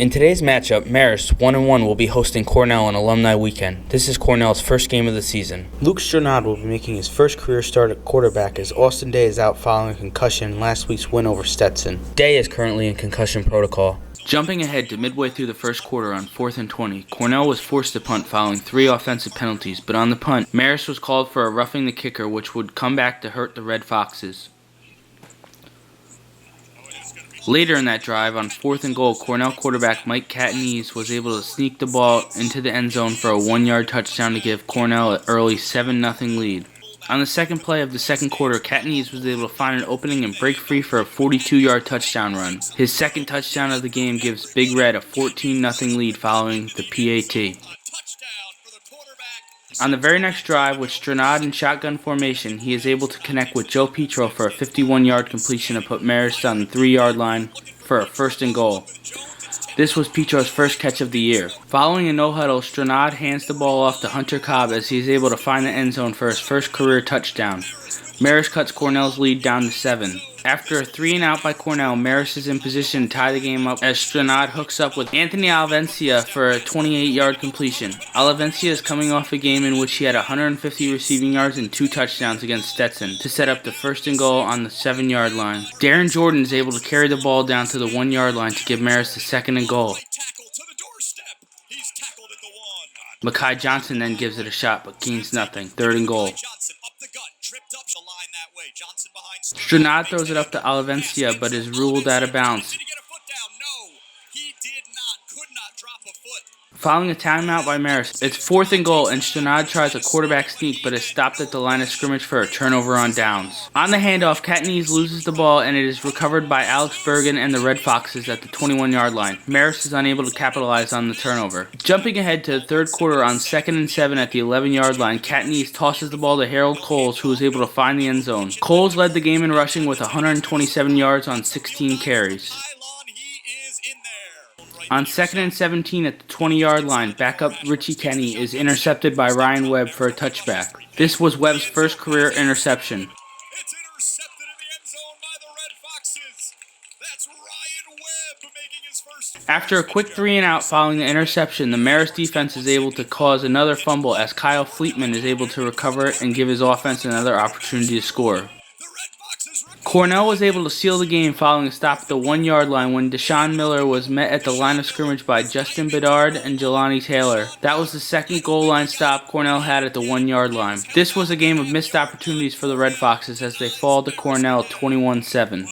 In today's matchup, Marist, 1-1, will be hosting Cornell on Alumni Weekend. This is Cornell's first game of the season. Luke Stranad will be making his first career start at quarterback as Austin Day is out following a concussion in last week's win over Stetson. Day is currently in concussion protocol. Jumping ahead to midway through the first quarter on 4th and 20, Cornell was forced to punt following 3 offensive penalties, but on the punt, Marist was called for a roughing the kicker, which would come back to hurt the Red Foxes. Later in that drive, on 4th and goal, Cornell quarterback Mike Catanese was able to sneak the ball into the end zone for a 1-yard touchdown to give Cornell an early 7-0 lead. On the second play of the second quarter, Catanese was able to find an opening and break free for a 42-yard touchdown run. His second touchdown of the game gives Big Red a 14-0 lead following the PAT. On the very next drive, with Stranad in shotgun formation, he is able to connect with Joe Petro for a 51-yard completion to put Marist on the 3-yard line for a 1st and goal. This was Petro's first catch of the year. Following a no-huddle, Stranad hands the ball off to Hunter Cobb as he is able to find the end zone for his first career touchdown. Marist cuts Cornell's lead down to 7. After a 3-and-out by Cornell, Marist is in position to tie the game up as Stranad hooks up with Anthony Alavencia for a 28-yard completion. Alavencia is coming off a game in which he had 150 receiving yards and 2 touchdowns against Stetson to set up the 1st and goal on the 7-yard line. Darren Jordan is able to carry the ball down to the 1-yard line to give Marist the 2nd and goal. Mekhi Johnson then gives it a shot but gains nothing. 3rd and goal. Stranad throws it up to Alavencia but is ruled out of bounds. Following a timeout by Marist, it's 4th and goal and Stranad tries a quarterback sneak but is stopped at the line of scrimmage for a turnover on downs. On the handoff, Catanese loses the ball and it is recovered by Alex Bergen and the Red Foxes at the 21-yard line. Marist is unable to capitalize on the turnover. Jumping ahead to the 3rd quarter on 2nd and 7 at the 11-yard line, Catanese tosses the ball to Harold Coles, who was able to find the end zone. Coles led the game in rushing with 127 yards on 16 carries. On 2nd and 17 at the 20-yard line, backup Richie Kenny is intercepted by Ryan Webb for a touchback. This was Webb's first career interception. It's intercepted in the end zone by the Red Foxes. That's Ryan Webb making his first. After a quick 3-and-out following the interception, the Marist defense is able to cause another fumble as Kyle Fleetman is able to recover it and give his offense another opportunity to score. Cornell was able to seal the game following a stop at the 1-yard line when Deshaun Miller was met at the line of scrimmage by Justin Bedard and Jelani Taylor. That was the second goal line stop Cornell had at the 1-yard line. This was a game of missed opportunities for the Red Foxes as they fall to Cornell 21-7.